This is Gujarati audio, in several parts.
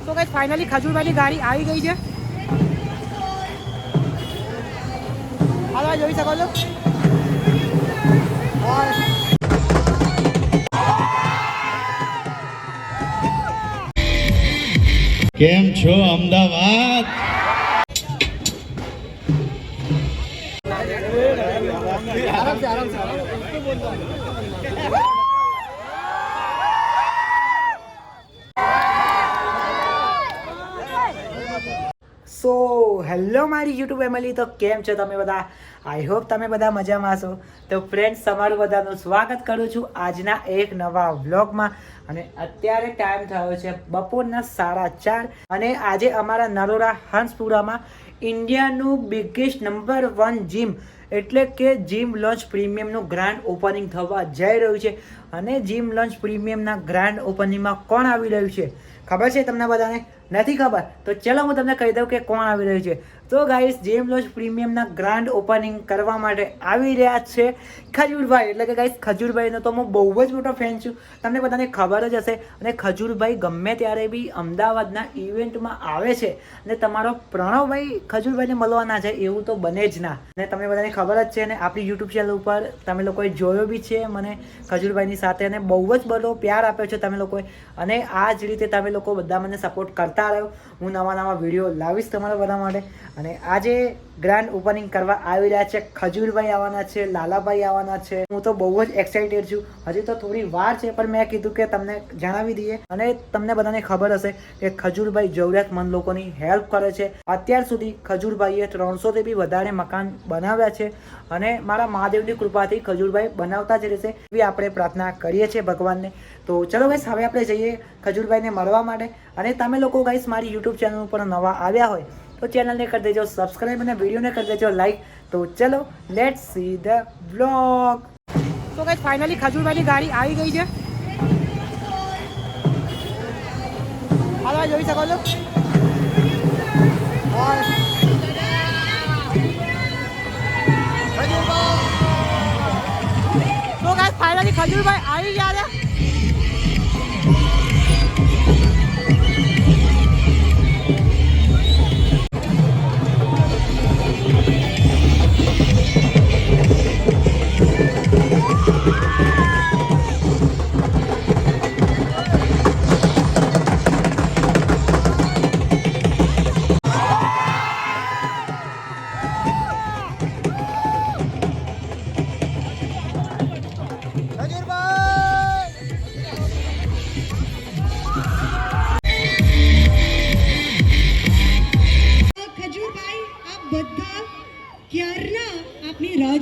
તો ગાઈસ ફાઇનલી ખજૂરભાઈની ગાડી આવી ગઈ છે. હાલો જોઈ શકો છો. કેમ છો અમદાવાદ? સો હેલો મારી યુટ્યુબ ફેમિલી, તો કેમ છો તમે બધા? આઈ હોપ તમે બધા મજામાં હશો. તો ફ્રેન્ડ્સ, તમારું બધાનું સ્વાગત કરું છું આજના એક નવા વ્લોગમાં. અને અત્યારે ટાઈમ થયો છે બપોરના 4:30 અને આજે અમારા નરોડા હંસપુરામાં ઇન્ડિયાનું બિગેસ્ટ નંબર 1 જીમ એટલે કે જીમ લોન્ચ પ્રીમિયમનું ગ્રાન્ડ ઓપનિંગ થવા જઈ રહ્યું છે. અને જીમ લોન્ચ પ્રીમિયમના ગ્રાન્ડ ઓપનિંગમાં કોણ આવી રહ્યું છે ખબર છે તમને બધાને? નથી ખબર? તો ચલો હું તમને કહી દઉં કે કોણ આવી રહ્યું છે. તો ગાઈસ, જીમ લોન્ચ પ્રીમિયમના ગ્રાન્ડ ઓપનિંગ કરવા માટે આવી રહ્યા છે ખજૂરભાઈ. એટલે કે ગાઈસ, ખજૂરભાઈનો તો હું બહુ જ મોટો ફેન છું, તમને બધાને ખબર જ હશે. અને ખજૂરભાઈ ગમે ત્યારે બી અમદાવાદના ઇવેન્ટમાં આવે છે અને તમારો પ્રણવભાઈ ખજૂરભાઈને મળવાના છે એવું તો બને જ ના. અને તમને બધાને ખબર જ છે અને આપણી યુટ્યુબ ચેનલ ઉપર તમે લોકોએ જોયો બી છે મને ખજૂરભાઈની સાથે, અને બહુ જ બધો પ્યાર આપ્યો છે તમે લોકોએ. અને આ જ રીતે તમે લોકો બધા મને સપોર્ટ કરતા રહ્યો. હું નવા વિડીયો લાવીશ તમારા બધા માટે. અને આજે ગ્રાન્ડ ઓપનિંગ કરવા આવી રહ્યા છે ખજૂરભાઈ આવવાના છે, લાલાભાઈ આવવાના છે. હું તો બહુ જ એક્સાઇટેડ છું. હજી તો થોડી વાર છે, પણ મેં કીધું કે તમને જણાવી દઈએ. અને તમને બધાને ખબર હશે કે ખજૂરભાઈ જરૂરિયાતમંદ લોકોની હેલ્પ કરે છે. અત્યાર સુધી ખજૂરભાઈએ 300 થી બી વધારે મકાન બનાવ્યા છે. અને મારા મહાદેવની કૃપાથી ખજૂરભાઈ બનાવતા જ રહેશે એવી આપણે પ્રાર્થના કરીએ છીએ ભગવાનને. તો ચલો ગાઈસ, હવે આપણે જઈએ ખજૂરભાઈને મળવા માટે. અને તમે લોકો ગાઈસ મારી યુટ્યુબ ચેનલ ઉપર નવા આવ્યા હોય તો ચેનલને કરી દેજો સબસ્ક્રાઈબ અને વિડીયોને કરી દેજો લાઈક. તો ચલો લેટ્સ સી ધ વ્લોગ. તો ગાઈસ ફાઇનલી ખજૂરભાઈની ગાડી આવી ગઈ છે. હાલો જોઈ શકો છો. તો ગાઈસ ફાઇનલી ખજૂરભાઈ આવી ગયા છે.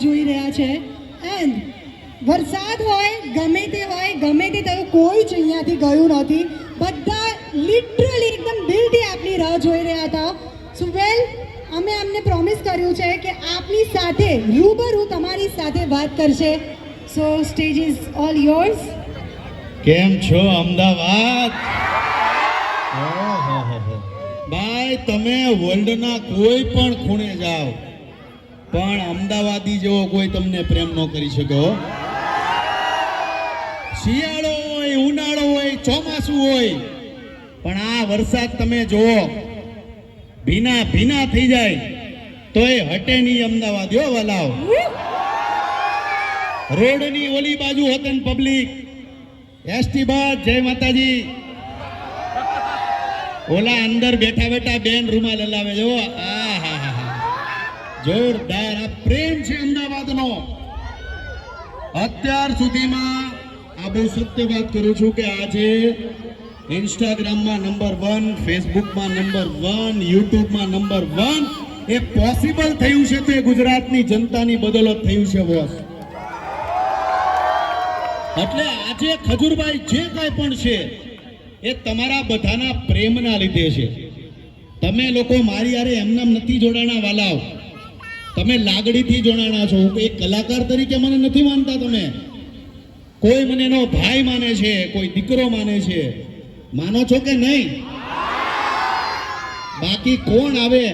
જોઈ રહ્યા છે. એન્ડ વરસાદ હોય ગમે તે થયું, કોઈ જ અહીંયાથી ગયું નથી. બધા લિટરલી એકદમ દિલથી આપની રાહ જોઈ રહ્યા હતા. સો વેલ, અમે અમને પ્રોમિસ કર્યું છે કે આપની સાથે રૂબરૂ તમારી સાથે વાત કરશે. સો સ્ટેજ ઇઝ ઓલ યોર્સ. કેમ છો અમદાવાદ? ભાઈ, તમે વર્લ્ડના કોઈ પણ ખૂણે જાઓ પણ અમદાવાદી જેવો કોઈ તમને પ્રેમ ન કરી શકે. શિયાળો હોય, ઉનાળો હોય, ચોમાસું હોય, પણ આ વરસાદ તમે જુઓ, ભીના થઈ જાય તો એ હટે નહીં અમદાવાદ. હો વલાવ, રોડની ઓલી બાજુ હોતે ને પબ્લિક એસટી બસ, જય માતાજી, ઓલા અંદર બેઠા બેન રૂમાલ હલાવે. જો જોરદાર આ પ્રેમ છે અમદાવાદનો. અત્યાર સુધીમાં આ બહુ સત્ય વાત કરું છું કે આજે ઇન્સ્ટાગ્રામમાં નંબર 1, ફેસબુકમાં નંબર 1, યુટ્યુબમાં નંબર 1 એ પોસિબલ થયું છે. તો એ ગુજરાતની જનતાની બદોલત થયું છે બોસ. એટલે આજે ખજૂરભાઈ જે કાંઈ પણ છે એ તમારા બધાના પ્રેમના લીધે છે. તમે લોકો મારી યારે એમનામ નથી જોડાણા વાલાવ, તમે લાગણીથી જોડાણા છો. એક કલાકાર તરીકે મને નથી માનતા તમે. કોઈ મને એનો ભાઈ માને છે, કોઈ દીકરો માને છે. માનો છો કે નહીં? બાકી કોણ આવે?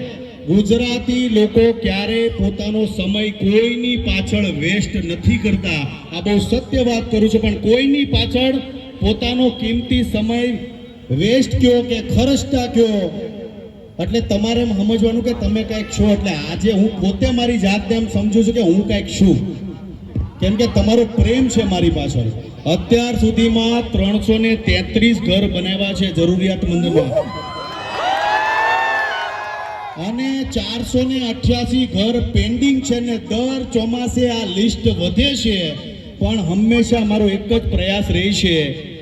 ગુજરાતી લોકો ક્યારે પોતાનો સમય કોઈની પાછળ વેસ્ટ નથી કરતા. આ બહુ સત્ય વાત કરું છું. પણ કોઈની પાછળ પોતાનો કિંમતી સમય વેસ્ટ કયો કે ખરચતા કયો, એટલે તમારે એમ સમજવાનું કે તમે કંઈક છો. એટલે આજે હું પોતે મારી જાતને એમ સમજુ છું કે હું કંઈક છું, કેમ કે તમારો પ્રેમ છે મારી પાછળ. અત્યાર સુધીમાં 333 ઘર બનાવ્યા છે જરૂરિયાતમંદમાં, અને 488 ઘર પેન્ડિંગ છે, ને દર ચોમાસે આ લિસ્ટ વધે છે. પણ હંમેશા મારો એક જ પ્રયાસ રહે છે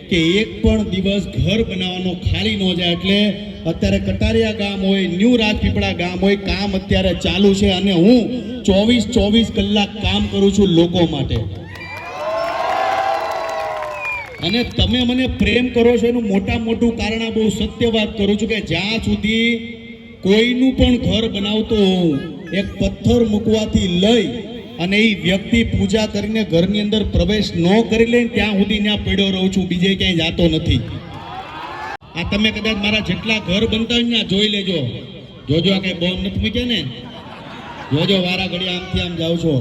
કે એક પણ દિવસ ઘર બનાવવાનો ખાલી ન જાય. એટલે અત્યારે કટારિયા ગામ હોય, ન્યૂ રાજપીપળા ગામ હોય, કામ અત્યારે ચાલુ છે, અને હું 24 કલાક કામ કરું છું લોકો માટે. અને તમે મને પ્રેમ કરો છો એનું મોટું કારણ આ બહુ સત્ય વાત કરું છું કે જ્યાં સુધી કોઈનું પણ ઘર બનાવતો હોઉં, એક પથ્થર મૂકવાથી લઈ અને એ વ્યક્તિ પૂજા કરીને ઘરની અંદર પ્રવેશ ન કરી લે ત્યાં સુધી ત્યાં પડ્યો રહું છું, બીજે ક્યાંય જાતો નથી. આ તમે કદાચ મારા જેટલા ઘર બનતા હોય ને જોઈ લેજો, જોજો આ કઈ બોમ્બ નથી મૂક્યા ને, જોજો વારા ઘડી આમથી આમ જાવ છો.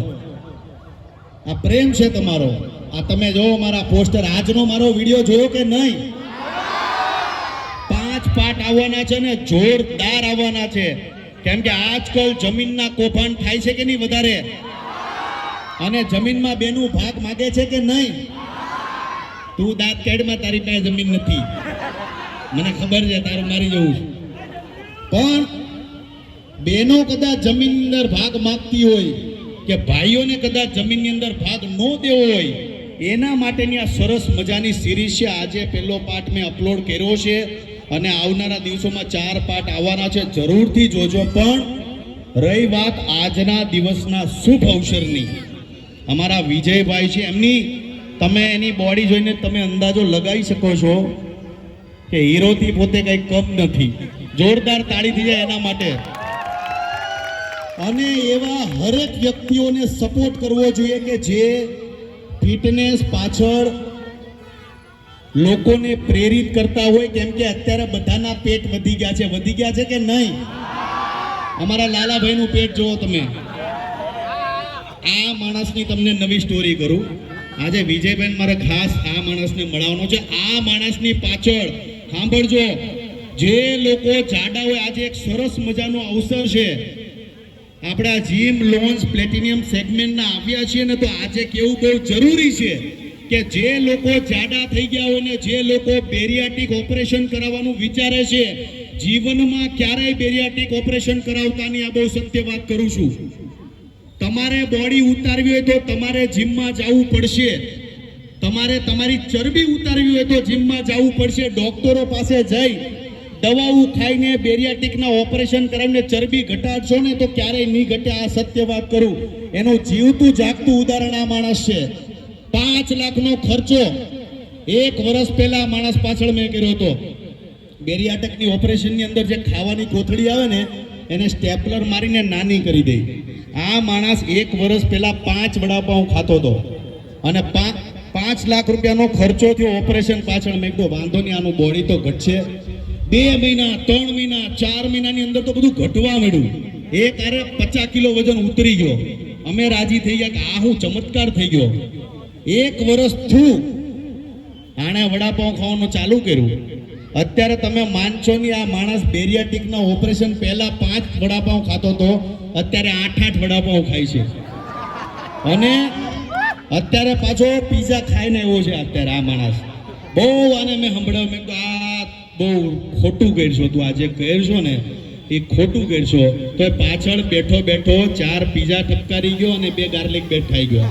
આ પ્રેમ છે તમારો. આ તમે જો મારા પોસ્ટર, આજનો મારો વિડીયો જોયો કે નહીં? 5 પાર્ટ આવવાના છે ને જોરદાર આવવાના છે, કેમ કે આજકાલ જમીનના કૌભાંડ થાય છે કે નહીં વધારે, અને જમીનમાં બેનું ભાગ માગે છે કે નહીં? તું દાંત કાઢમાં, તારી પાસે જમીન નથી, મને ખબર છે, તારું મારી જવું છે. પણ બેનો કદાચ જમીનની અંદર ભાગ માંગતી હોય કે ભાઈઓને કદાચ જમીનની અંદર ભાગ ન દેવો હોય, એના માટેની આ સરસ મજાની સિરીઝ છે. આજે પહેલો પાર્ટ મેં અપલોડ કર્યો છે, અને આવનારા દિવસોમાં 4 પાર્ટ આવવાના છે, જરૂરથી જોજો. પણ રહી વાત આજના દિવસના શુભ અવસરની, અમારા વિજયભાઈ છે, એમની તમે એની બોડી જોઈને તમે અંદાજો લગાવી શકો છો કે હીરોથી પોતે કંઈ કમ નથી. જોરદાર તાળી થઈ જાય એના માટે. અને એવા હરેક વ્યક્તિઓને સપોર્ટ કરવો જોઈએ કે જે ફિટનેસ પાછળ લોકોને પ્રેરિત કરતા હોય, કેમ કે અત્યારે બધાના પેટ વધી ગયા છે કે નહીં? અમારા લાલાભાઈનું પેટ જુઓ તમે. આ માણસની તમને નવી સ્ટોરી કરું. આજે વિજયભાઈ મારે ખાસ આ માણસને મળવાનો છે. આ માણસની પાછળ સાંભળજો, જે લોકો જાડા હોય, આજે એક સરસ મજાનો અવસર છે. આપણા જીમ લોન્સ પ્લેટિનિયમ સેગમેન્ટના આવ્યા છીએ ને, તો આજે કેવું બહુ જરૂરી છે કે જે લોકો જાડા થઈ ગયા હોય ને, જે લોકો બેરિયાટિક ઓપરેશન કરાવવાનું વિચારે છે, જીવનમાં ક્યારેય બેરિયાટિક ઓપરેશન કરાવતા નહીં. આ બહુ સત્ય વાત કરું છું. તમારે બોડી ઉતારવી હોય તો તમારે જીમમાં જવું પડશે. તમારે તમારી ચરબી ઉતારવી હોય તો જીમમાં જવું પડશે. ડોક્ટરો પાસે જઈ દવાઓ ખાઈને બેરિયાટિકના ઓપરેશન કરાવીને ચરબી ઘટાડશો ને તો ક્યારેય નહીં ઘટે. આ સત્ય વાત કરું. એનું જીવતું જાગતું ઉદાહરણ આ માણસ છે. 5 લાખનો ખર્ચો 1 વર્ષ પહેલા માણસ પાછળ મેં કર્યો હતો. બેરિયાટિકની ઓપરેશનની અંદર જે ખાવાની કોથળી આવે ને, એને સ્ટેપલર મારીને નાની કરી દે. આ માણસ 1 વર્ષ પહેલા 5 વડાપાઉં ખાતો હતો, અને 5 લાખ રૂપિયાનો ખર્ચો થયો ઓપરેશન પાછળ. મેં કીધું વાંધો નહીં, આનું બોડી તો ઘટશે. 2 મહિના 3 મહિના 4 મહિનાની અંદર તો બધું ઘટવા માંડ્યું. એક આરે 50 કિલો વજન ઉતરી ગયો. અમે રાજી થઈ ગયા કે આ હું ચમત્કાર થઈ ગયો. 1 વર્ષ થયું આણે વડાપાઉં ખાવાનું ચાલુ કર્યું. અત્યારે તમે માનશો નહીં, આ માણસ બેરિયાટિકના ઓપરેશન પહેલા 5 વડાપાઉં ખાતો હતો, અત્યારે 8 વડાપાઉં ખાય છે. અને અત્યારે પાછો પીઝા ખાઈને આવ્યો છે. અત્યારે આ માણસ બહુ, આને મેં સંભળાવ્યું, મેં કીધું આ બહુ ખોટું કરશો, તું આજે કરશો ને એ ખોટું કરશો. તો એ પાછળ બેઠો 4 પીઝા ઠપકારી ગયો અને 2 ગાર્લિક બ્રેડ ખાઈ ગયો.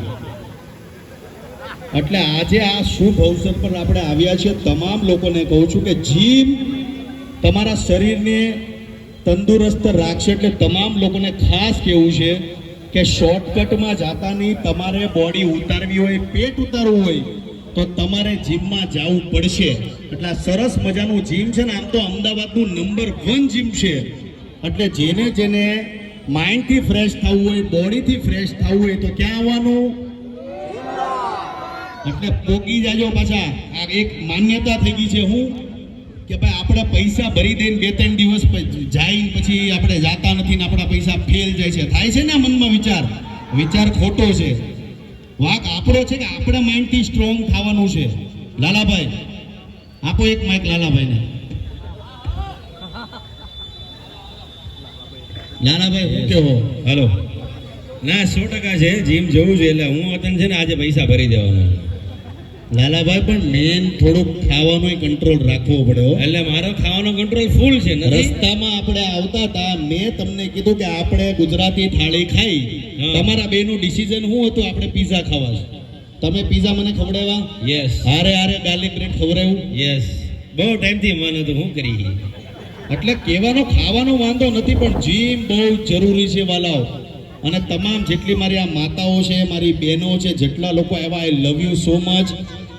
એટલે આજે આ શુભ અવસર પર આપણે આવ્યા છીએ. તમામ લોકોને કહું છું કે જીમ તમારા શરીરને તંદુરસ્ત રાખશે. એટલે તમામ લોકોને ખાસ કહેવું છે કે શોર્ટકટમાં જાતા નહીં. તમારે બોડી ઉતારવી હોય, પેટ ઉતારવું હોય તો તમારે જીમમાં જવું પડશે. એટલે સરસ મજાનું જીમ છે ને, આમ તો અમદાવાદનું નંબર 1 જીમ છે. એટલે જેને માઇન્ડથી ફ્રેશ થવું હોય, બોડીથી ફ્રેશ થવું હોય તો ક્યાં આવવાનું? એટલે પોગી જાજો પાછા. આ એક માન્યતા થઈ ગઈ છે હું કે ભાઈ આપણે પૈસા ભરી દઈને 2-3 દિવસ જાય પછી આપણે જાતા નથી ને આપણા પૈસા ફેલ જાય છે. થાય છે ને મનમાં વિચાર ખોટો છે. વાક આપણો છે કે આપણે માઇન્ડથી સ્ટ્રોંગ થવાનું છે. લાલાભાઈ આપો એક માઇક લાલાભાઈને. લાલાભાઈ શું કેવો? હાલો ના 100% છે જીમ જવું જોઈએ એટલે હું વતન છે ને આજે પૈસા ભરી દેવાનો લાલાભાઈ પણ મેન થોડુંક ખાવાનો કંટ્રોલ રાખવો પડે હો. એટલે મારો ખાવાનો કંટ્રોલ ફૂલ છે નથી રસ્તામાં આપણે આવતા હતા, મેં તમને કીધું કે આપણે ગુજરાતી થાળી ખાઈ. હા. તમારા બેનું ડિસિઝન શું હતું? આપણે પીઝા ખાવા છે. તમે પીઝા મને ખવડાવ્યા, યસ હારે હારે ગાર્લિક બ્રેડ ખવડાવ્યું. યસ બહુ ટાઈમથી મન હતું શું કરી એટલે કહેવાનો ખાવાનો વાંધો નથી, પણ જીમ બહુ જરૂરી છે વાલાઓ. અને તમામ જેટલી મારી આ માતાઓ છે, મારી બહેનો છે, જેટલા લોકો આવ્યા, આઈ લવ યુ સો મચ.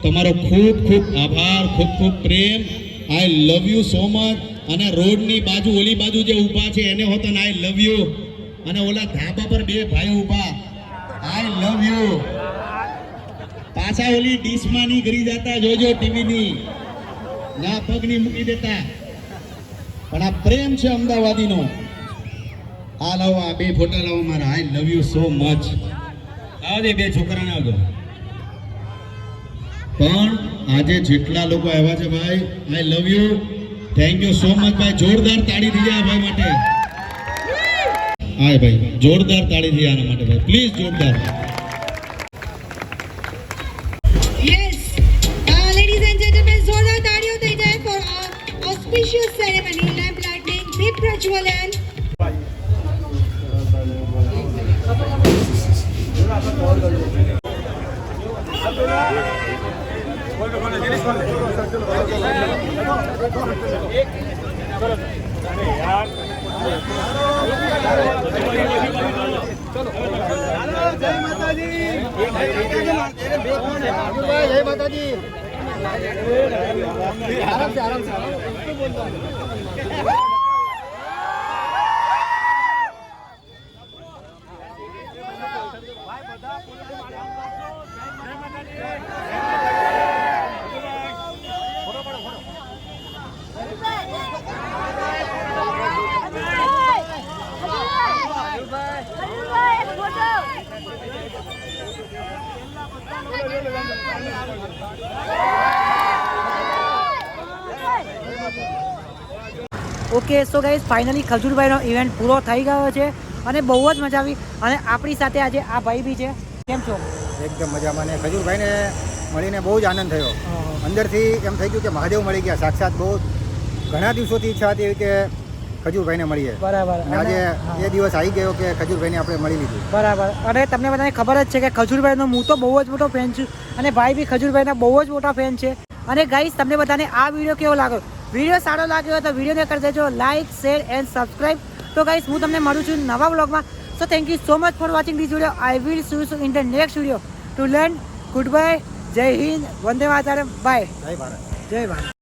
તમારો ખૂબ ખૂબ આભાર, ખૂબ ખૂબ પ્રેમ. આઈ લવ યુ સો મચ. અને રોડની બાજુ ઓલી બાજુ જે ઊભા છે એને હોતન આઈ લવ યુ. અને ઓલા ધાબા પર બે ભાઈ ઊભા, આઈ લવ યુ. પાછા ઓલી ડીશમાં ની કરી જતા જોજો, ટીવીની ના પગની મૂકી દેતા. પણ આ પ્રેમ છે અમદાવાદીનો. આ લાવો, આ બે ફોટા લાવો મારા. આઈ લવ યુ સો મચ. આવજે બે છોકરાને આવજો પણ આજે જેટલા લોકો આવ્યા છે ભાઈ, I love you. Thank you so much ભાઈ. જોરદાર તાળી થઈ જાય ભાઈ માટે. હા ભાઈ, જોરદાર તાળી થઈ આના માટે ભાઈ, પ્લીઝ જોરદાર. Yes, ladies and gentlemen, જોરદાર તાળીઓ થઈ જાય for our auspicious ceremony, lamp lighting, deep prajwalan. Okay so guys finally ખજૂરભાઈનો ઇવેન્ટ પૂરો થઈ ગયો છે અને બહુ જ મજા આવી. અને આપણી સાથે આજે આ ભાઈ બી છે. કેમ છો? એકદમ મજામાં. ને ખજૂરભાઈને મળીને બહુ જ આનંદ થયો. અંદરથી એમ થઈ ગયું કે મહાદેવ મળી ગયા સાક્ષાત. બહુ ઘણા દિવસોથી ઈચ્છા હતી કે ખજૂરભાઈને મળીએ. બરાબર. અને આજે એ દિવસ આવી ગયો કે ખજૂરભાઈને આપણે મળી લીધું. બરાબર. અને તમને બધાને ખબર જ છે કે ખજૂરભાઈનો હું તો બહુ જ મોટો ફેન છું અને ભાઈ બી ખજૂરભાઈના બહુ જ મોટા ફેન છે. અને ગાઈઝ તમને બધાને આ વિડીયો કેવો લાગ્યો? વિડીયો સારો લાગ્યો હોય તો વિડીયોને કરી દેજો લાઇક, શેર એન્ડ સબસ્ક્રાઈબ. તો ગાઈઝ હું તમને મળું છું નવા વ્લોગમાં. So thank you so much for watching this video. I will see you in the next video. To learn good bye. જય હિન્દ, વંદે માતરમ, બાય. જય ભારત. જય ભારત.